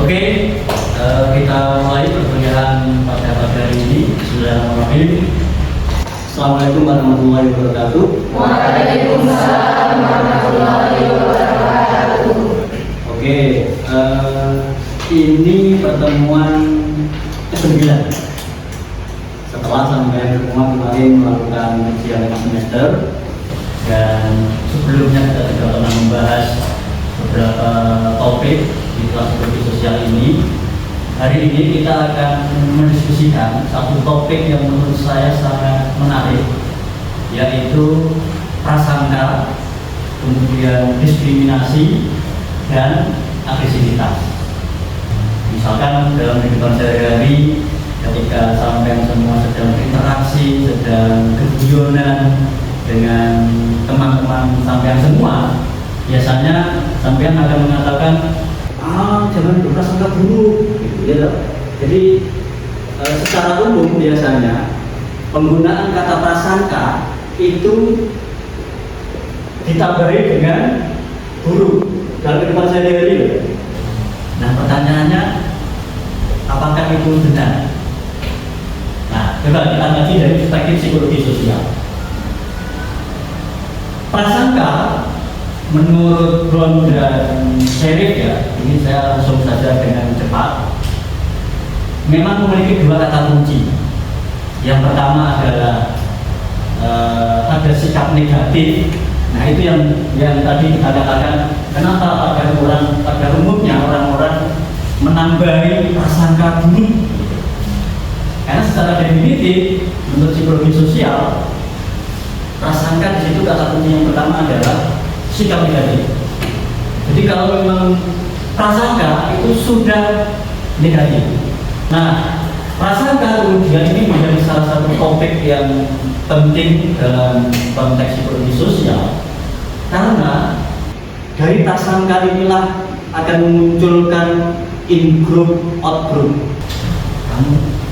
Oke, kita mulai perkuliahan pada pagi hari ini. Bismillahirrahmanirrahim. Assalamualaikum warahmatullahi wabarakatuh. Waalaikumsalam warahmatullahi wabarakatuh. Oke, ini pertemuan ke-9 setelah sampai pertemuan kemarin melakukan ujian semester, dan sebelumnya kita sudah pernah membahas beberapa topik di kelas psikologi sosial ini. Hari ini kita akan mendiskusikan satu topik yang menurut saya sangat menarik, yaitu prasangka, kemudian diskriminasi, dan agresivitas. Misalkan dalam kehidupan sehari-hari, ketika sampai semua sedang berinteraksi, sedang keguyonan dengan teman-teman sampean semua, biasanya sampean akan mengatakan, jangan berprasangka buruk, gitu ya. Jadi secara umum biasanya penggunaan kata prasangka itu ditambahi dengan buruk dalam kehidupan sehari-hari. Nah, pertanyaannya, apakah itu benar? Nah, coba kita kaji dari perspektif psikologi sosial. Prasangka menurut Brown dan Sherif, ya, ini saya langsung saja dengan cepat, memang memiliki dua kata kunci. Yang pertama adalah ada sikap negatif. Nah, itu yang tadi kita katakan, kenapa pada umumnya orang-orang menambahi prasangka buruk. Karena secara definitif menurut psikologi sosial, prasangka di situ kata kunci yang pertama adalah sikap negatif. Jadi kalau memang prasangka itu sudah negatif. Nah, prasangka kemudian ini menjadi salah satu topik yang penting dalam konteks psikologi sosial, karena dari prasangka inilah akan memunculkan in group, out group.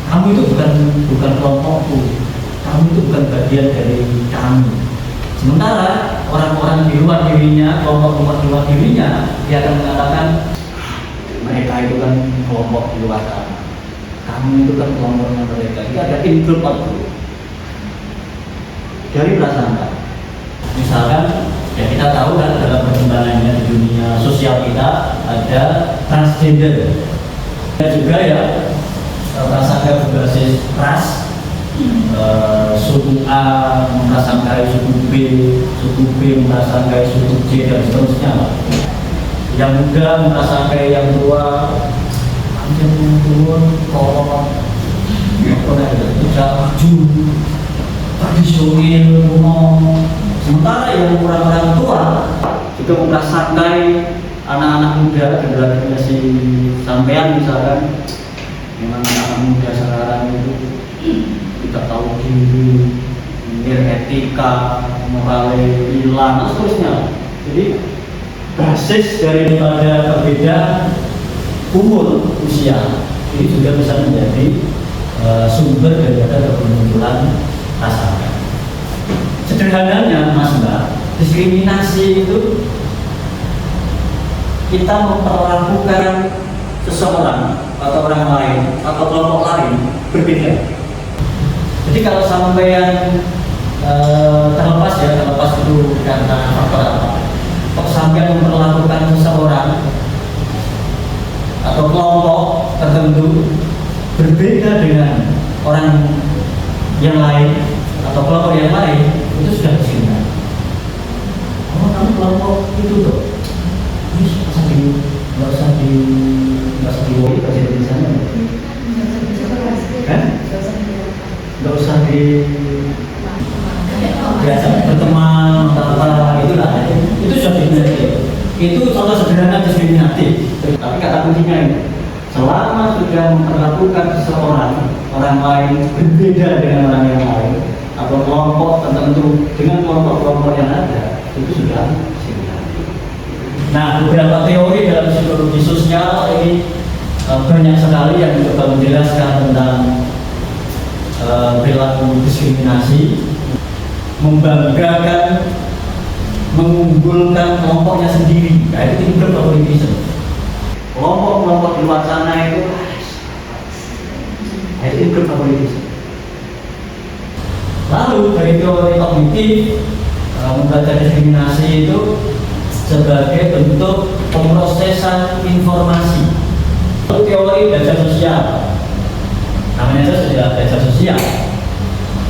Kamu itu bukan kelompokku, kamu itu bukan bagian dari kami. Sementara orang-orang di luar dirinya, kelompok-kelompok di luar dirinya, dia akan mengatakan, mereka itu kan kelompok di luar kami, kamu itu kan kelompoknya mereka. Jadi ada in group, out group dari prasangka. Misalkan, ya kita tahu kan dalam perkembangannya di dunia sosial kita ada transgender. Dan juga ya prasangka berbasis ras, suku A memprasangkai suku B memprasangkai suku C, dan seterusnya. Yang muda memprasangkai yang tua, yang turun, kolom, tidak maju, tradisional, kuno. Sementara yang orang-orang tua juga memprasangkai anak-anak muda, generasi sampean misalkan, memang anak muda sekarang itu tidak tahu diri, etika, moral hilang, dan seterusnya. Jadi basis daripada perbedaan umur usia ini juga bisa menjadi sumber daripada kemunculan prasangka. Sederhananya, Mas Mbak, diskriminasi itu kita memperlakukan seseorang atau orang lain atau kelompok lain berbeda. Jadi kalau sampean terlepas itu karena faktor apa? Kok sampean memperlakukan seseorang atau kelompok tertentu berbeda dengan orang yang lain atau kelompok yang lain, itu sudah diskriminasi. Oh, kamu kelompok itu tuh, nggak usah di sana, kan? Nggak usah di biasa berteman apa itulah, itu sudah diskriminatif. Itu contoh sederhana diskriminatif. Tapi kata kuncinya ini, selama sudah memperlakukan seseorang, orang lain berbeda dengan orang yang lain, atau kelompok tertentu dengan kelompok-kelompok yang ada, itu sudah diskriminatif. Nah, beberapa teori dalam psikologi sosial ini banyak sekali yang mencoba menjelaskan tentang perilaku diskriminasi, membanggakan, mengunggulkan kelompoknya sendiri. Nah, itu group favoritism. kelompok-kelompok di luar sana itu ikut favoritis. Lalu dari teori kognitif membaca diskriminasi itu sebagai bentuk pemrosesan informasi. Teori belajar sosial, namanya saja belajar sosial.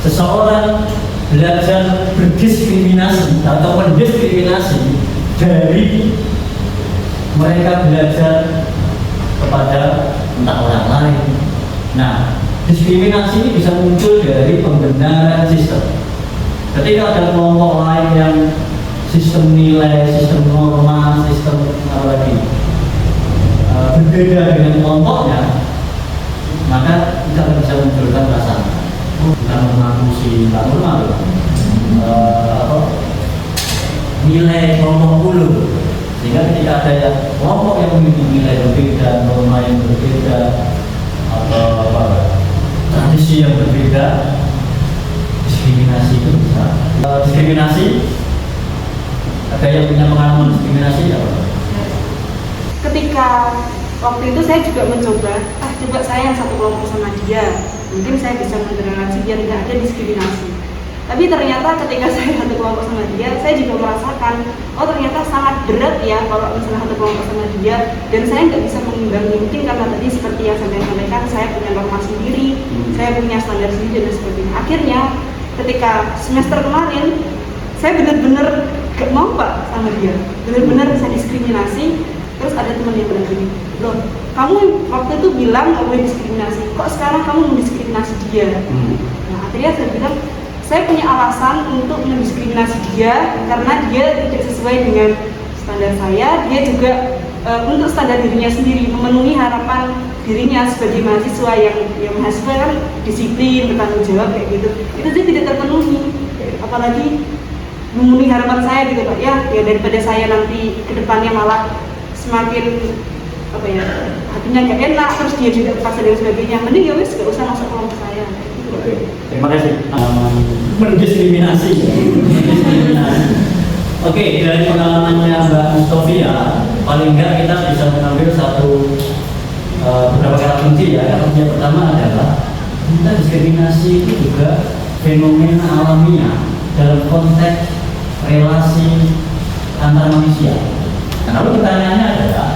Seseorang belajar berdiskriminasi atau mendiskriminasi dari mereka belajar kepada entah orang lain. Nah, diskriminasi ini bisa muncul dari pembenaran sistem. Ketika ada kelompok lain yang sistem nilai, sistem norma, sistem apa lagi berbeda dengan kelompoknya, maka kita akan bisa munculkan rasa bukan mengaku si Mbak Nurma nilai kelompok bulu, sehingga ketika ada yang kelompok yang memiliki nilai berbeda, norma yang berbeda, atau tradisi yang berbeda, diskriminasi itu bisa. Diskriminasi, ada yang punya pengalaman diskriminasi apa? Ketika waktu itu saya juga mencoba, coba saya yang satu kelompok sama dia, mungkin saya bisa mentoleransi biar tidak ada diskriminasi. Tapi ternyata ketika saya satu kelompok sama dia, saya juga merasakan, oh ternyata sangat berat ya kalau misalnya satu kelompok sama dia, dan saya nggak bisa mengimbangi. Mungkin karena tadi seperti yang saya sampaikan, saya punya norma sendiri, saya punya standar sendiri dan sebagainya. Akhirnya ketika semester kemarin, saya benar-benar gak mau Pak sama dia, benar-benar saya diskriminasi. Terus ada teman yang bilang gini, loh kamu waktu itu bilang gak boleh diskriminasi, kok sekarang kamu mendiskriminasi dia? Nah akhirnya saya bilang, saya punya alasan untuk mendiskriminasi dia karena dia tidak sesuai dengan standar saya. Dia juga untuk standar dirinya sendiri, memenuhi harapan dirinya sebagai mahasiswa yang mahasiswa kan disiplin, bertanggung jawab kayak gitu. Itu dia tidak terpenuhi, apalagi memenuhi harapan saya gitu Pak. Ya daripada saya nanti kedepannya malah semakin hatinya gak enak, terus dia juga terpaksa dan sebagainya. Mending ya wis gak usah masuk kelompok saya. Oke, terima kasih. Mendiskriminasi. Oke, dari pengalamannya Mbak Mustofia, paling enggak kita bisa mengambil beberapa kata kunci ya. Kata kunci yang pertama adalah kita diskriminasi itu juga fenomena alamiah dalam konteks relasi antar manusia. Nah, lalu pertanyaannya adalah,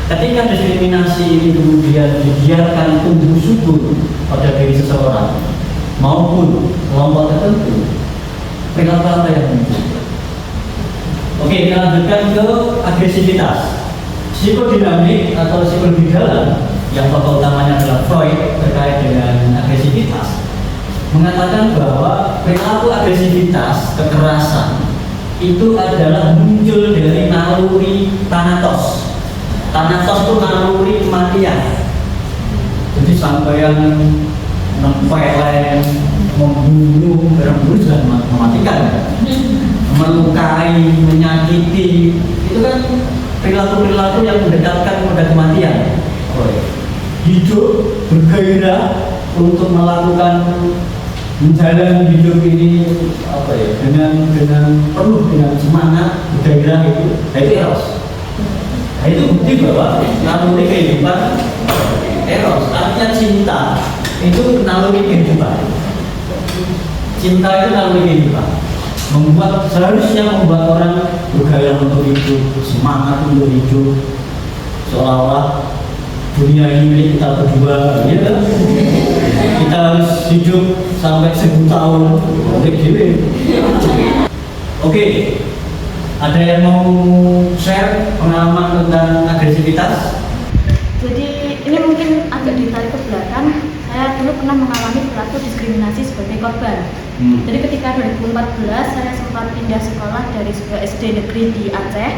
ketika diskriminasi ini kemudian dibiarkan tumbuh subur pada diri seseorang maupun kelompok tertentu, perilaku apa yang muncul? Oke, kita lanjutkan ke agresivitas. Psikodinamik atau psikologi dalam yang tokoh utamanya adalah Freud terkait dengan agresivitas mengatakan bahwa perilaku agresivitas, kekerasan itu adalah muncul dari naluri Thanatos. Thanatos itu naluri kematian. Jadi sampai yang nempeleng, membunuh, juga mematikan, melukai, menyakiti, itu kan perilaku-perilaku yang mendekatkan pada kematian. Hidup bergairah untuk melakukan menjalani hidup ini dengan penuh dengan semangat bergairah itu eros. Nah, itu bukti bahwa naluri kehidupan eros, artinya cinta itu naluri kehidupan. Cinta itu naluri kehidupan, seharusnya membuat orang bergairah untuk hidup, semangat untuk hidup, seolah-olah dunia ini milik kita berdua, ya kan? Kita harus hidup sampai 1000 tahun. Oke, ada yang mau share pengalaman tentang agresivitas? Jadi ini mungkin agak ditarik ke belakang. Saya dulu pernah mengalami perilaku diskriminasi sebagai korban. Jadi ketika 2014 saya sempat pindah sekolah dari sebuah SD negeri di Aceh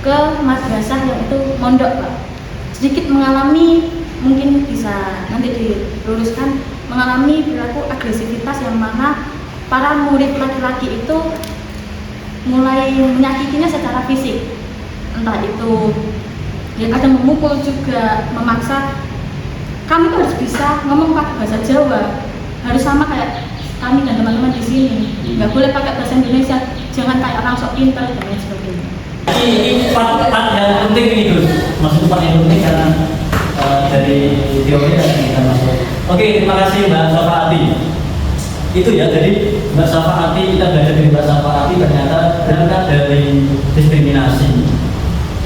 ke madrasah yang itu mondok Pak. Sedikit mengalami, mungkin bisa nanti diluruskan, mengalami perilaku agresivitas yang mana para murid laki-laki itu mulai menyakitinya secara fisik, entah itu yang kadang memukul juga, memaksa kamu tuh harus bisa ngomong pakai bahasa Jawa, harus sama kayak kami dan teman-teman di sini, nggak boleh pakai bahasa Indonesia, jangan kayak orang sok pintar dan lain sebagainya. Ini part yang penting ini Gus. Maksud part yang penting karena dari teori yang kita masuk. Oke, terima kasih Mbak Safaati. Itu ya, jadi Mbak Safaati, kita belajar dari Mbak Safaati ternyata berangkat dari diskriminasi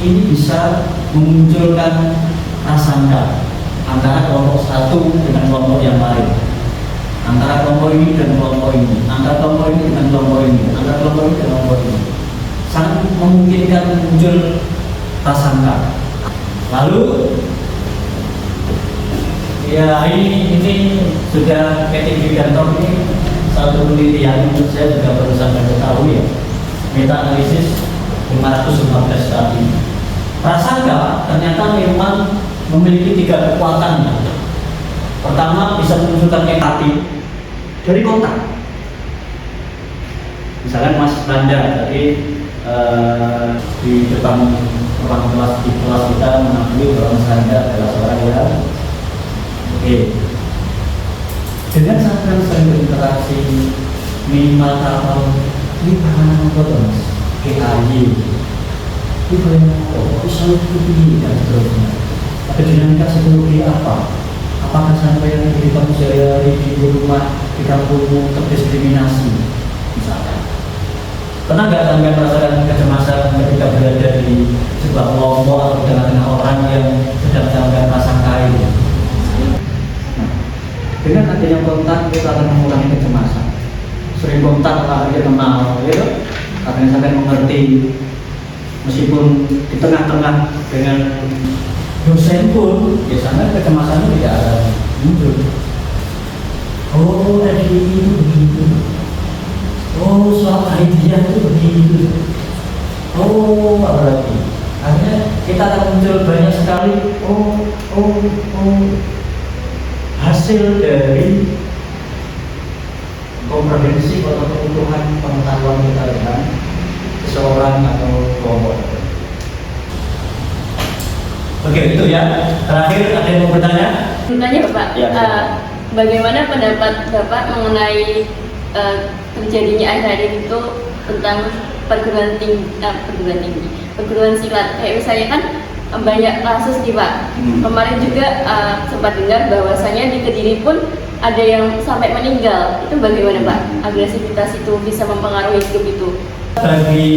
ini bisa memunculkan prasangka antara kelompok satu dengan kelompok yang lain, antara kelompok ini dan kelompok ini, antara kelompok ini dengan kelompok ini, antara kelompok ini dan kelompok ini, sangat memungkinkan muncul prasangka. Lalu ya ini sudah Ketik Gigantor ini satu penelitian menurut saya juga perlu sampai ketahui ya, meta analisis 515 tadi. Prasangka ternyata memang memiliki 3 kekuatan. Pertama, bisa memunculkan empati dari kontak. Misalkan Mas Randa tadi di depan ruang kelas di kelas kita mengakui bahwa Mas Randa adalah seorang yang dengan sangat sering berinteraksi minimal kalau ini pernah foto Mas KAY ini boleh bisa lebih dan seterusnya. Ada dinamika psikologi apa? Apakah sampai yang kehidupan sehari-hari di rumah, di kampungmu terdiskriminasi? Misalkan, pernah nggak sampai merasakan kecemasan ketika berada di sebuah kelompok atau tengah-tengah orang yang sedang melakukan prasangka ini? Dengan adanya kontak kita akan mengurangi kecemasan. Sering kontak akhirnya kenal, ya, akhirnya sampai mengerti. Meskipun di tengah-tengah dengan dosen pun biasanya kecemasannya tidak ada muncul. Oh, tadi itu begitu. Oh, soal idea itu begitu. Oh, apa lagi? Akhirnya kita akan muncul banyak sekali. Hasil dari komprehensi atau kebutuhan pengetahuan kita dengan seseorang atau kelompok. Oke, itu ya. Terakhir ada yang mau bertanya? Bertanya Bapak, Ya, bagaimana pendapat Bapak mengenai terjadinya akhir-akhir itu tentang perguruan silat? Kayak misalnya kan banyak kasus nih Pak. Kemarin juga sempat dengar bahwasanya di Kediri pun ada yang sampai meninggal. Itu bagaimana Pak? Agresivitas itu bisa mempengaruhi hidup itu? Bagi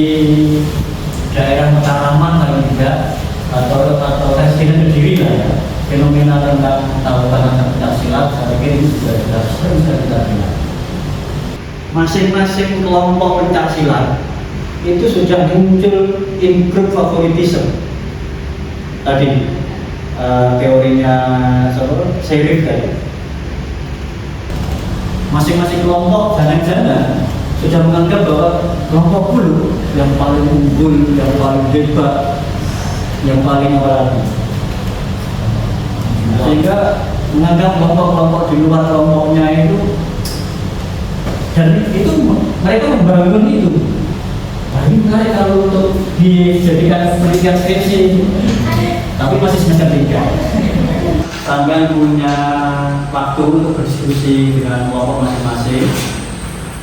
daerah Mataraman paling tidak atau Residen Kediri lah ya, fenomena tentang tahunan pencak silat saya pikir ini juga sudah sering kita lihat. Masing-masing kelompok pencak silat itu sudah muncul in group favoritism tadi, teorinya Serif tadi. Masing-masing kelompok jangan-jangan sudah menganggap bahwa kelompok dulu yang paling unggul, yang paling hebat, yang paling apalagi, sehingga menganggap kelompok-kelompok di luar kelompoknya itu, dan itu mereka membangun itu. Nah, ini menarik kalau untuk dijadikan penelitian skripsi, tapi masih semester 3. Kalian punya waktu untuk berdiskusi dengan kelompok masing-masing.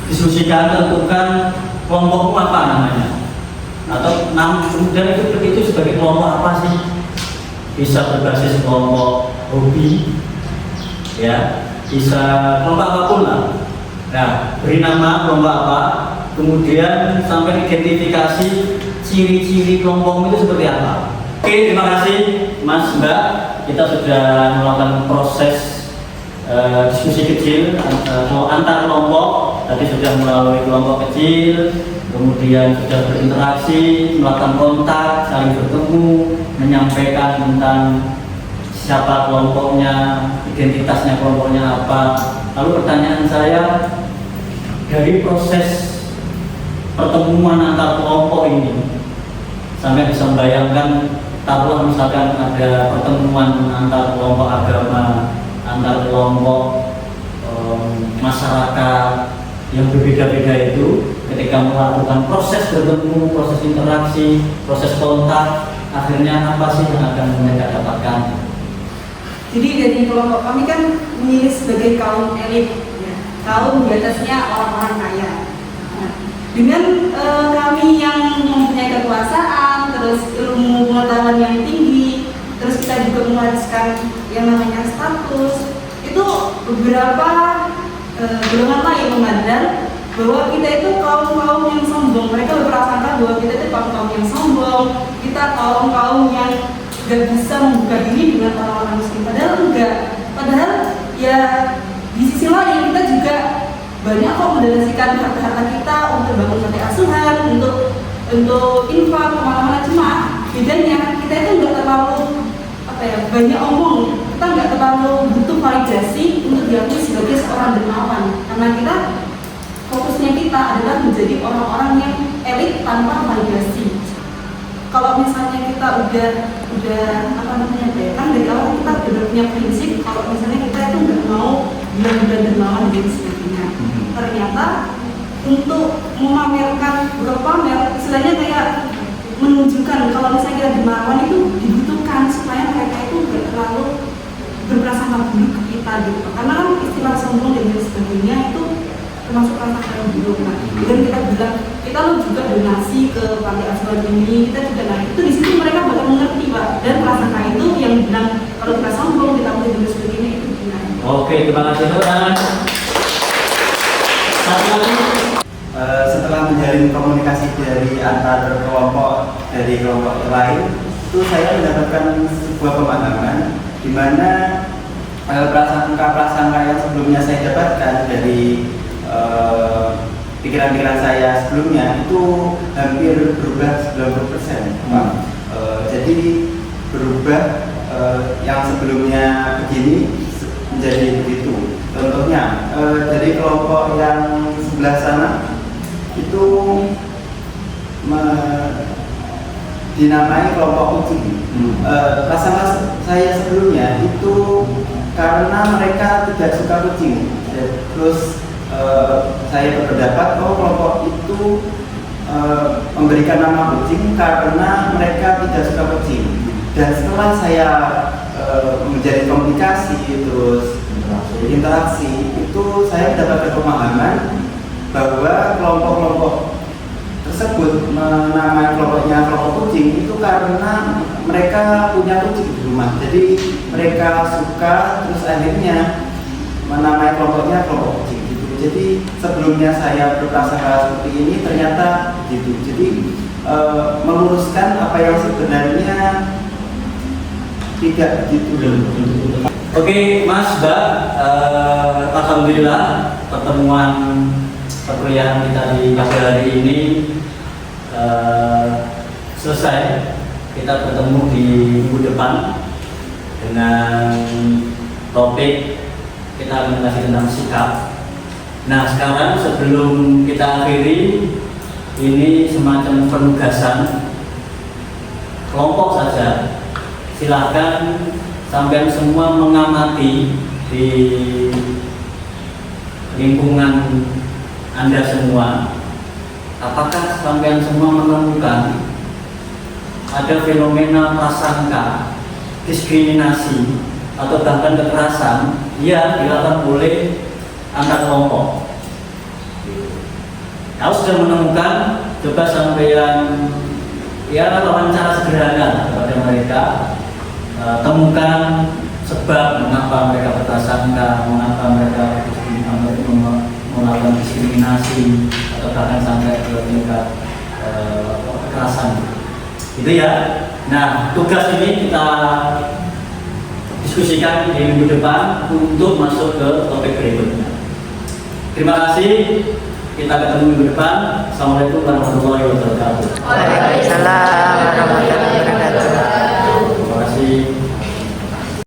Diskusikan, tentukan kelompokmu apa namanya, atau kemudian itu sebagai kelompok apa sih? Bisa berbasis kelompok hobi, ya, bisa kelompok apapun lah. Nah, beri nama kelompok apa, kemudian sampai identifikasi ciri-ciri kelompokmu itu seperti apa. Oke, terima kasih Mas Mbak. Kita sudah melakukan proses diskusi kecil antar kelompok. Tadi sudah melalui kelompok kecil, kemudian sudah berinteraksi, melakukan kontak, saling bertemu, menyampaikan tentang siapa kelompoknya, identitasnya kelompoknya apa. Lalu pertanyaan saya, dari proses pertemuan antar kelompok ini, sampai bisa membayangkan, taruhlah misalkan ada pertemuan antar kelompok agama, antar kelompok masyarakat yang berbeda-beda itu, ketika melakukan proses bertemu, proses interaksi, proses kontak, akhirnya apa sih yang akan mereka dapatkan? Jadi dari kelompok kami kan memilih sebagai kaum elit, ya. Kaum di atasnya orang-orang kaya. Nah, Dengan kami yang mempunyai kekuasaan, terus ilmu pengetahuan yang tinggi, terus kita juga mewariskan yang namanya status, itu beberapa golongan lain memandang bahwa kita itu kaum-kaum yang sombong. Mereka berprasangka bahwa kita itu kaum-kaum yang sombong, kita kaum-kaum yang gak bisa membuka diri dengan orang-orang miskin. Padahal enggak. Padahal ya di sisi lain kita juga banyak kok mendonasikan harta-harta kita untuk bangun panti asuhan, untuk infak kemana-mana. Cuma bedanya kita itu nggak terlalu banyak omong, kita nggak terlalu butuh validasi untuk diakui sebagai seorang dermawan, karena kita fokusnya kita adalah menjadi orang-orang yang elit tanpa validasi. Kalau misalnya kita udah kan dari awal kita udah punya prinsip kalau misalnya kita itu nggak mau bilang-bilang dermawan dan sebagainya. Ternyata untuk memamerkan, bukan pamer, istilahnya kayak menunjukkan kalau misalnya kita dermawan itu dibutuhkan supaya mereka itu nggak terlalu berprasangka buruk ke kita gitu. Karena kan istilah sombong dan sebagainya itu termasuk prasangka yang buruk. Nah, dan kita bilang kita lo juga donasi ke panti asuhan ini, kita juga itu di situ mereka bakal mengerti Pak. Dan prasangka itu yang bilang kalau kita sombong, kita mau dan sebagainya itu benar. Oke, terima kasih teman-teman. Satu lagi. Setelah menjalin komunikasi dari antar kelompok dari kelompok lain, itu saya mendapatkan sebuah pemahaman di mana prasangka yang sebelumnya saya dapatkan dari pikiran-pikiran saya sebelumnya itu hampir berubah 90%. Jadi berubah yang sebelumnya begini menjadi begitu. Contohnya dari kelompok yang sebelah sana itu dinamai kelompok kucing. Prasangka saya sebelumnya itu karena mereka tidak suka kucing. Terus saya berpendapat bahwa kelompok itu memberikan nama kucing karena mereka tidak suka kucing. Dan setelah saya menjadi komunikasi terus interaksi itu saya mendapatkan pemahaman bahwa kelompok-kelompok tersebut menamai kelompoknya kelompok kucing itu karena mereka punya kucing di rumah. Jadi mereka suka terus akhirnya menamai kelompoknya kelompok kucing gitu. Jadi sebelumnya saya berprasangka seperti ini ternyata gitu. Jadi meluruskan apa yang sebenarnya tidak begitu. Oke, Mas, Mbak, alhamdulillah pertemuan perkuliahan kita di pagi hari ini selesai. Kita bertemu di minggu depan dengan topik kita akan kasih tentang sikap. Nah, sekarang sebelum kita akhiri, ini semacam penugasan kelompok saja. Silakan sampai semua mengamati di lingkungan Anda semua, apakah sampai semua menemukan ada fenomena prasangka, diskriminasi, atau bahkan kekerasan yang dilakukan oleh antar kelompok. Kalau sudah menemukan, coba sampean wawancara sederhana kepada mereka, temukan sebab mengapa mereka berprasangka, mengapa mereka melakukan diskriminasi atau bahkan sampai ke tingkat kekerasan. Itu ya. Nah, tugas ini kita diskusikan di minggu depan untuk masuk ke topik berikutnya. Terima kasih. Kita ketemu minggu depan. Assalamualaikum warahmatullahi wabarakatuh. Waalaikumsalam.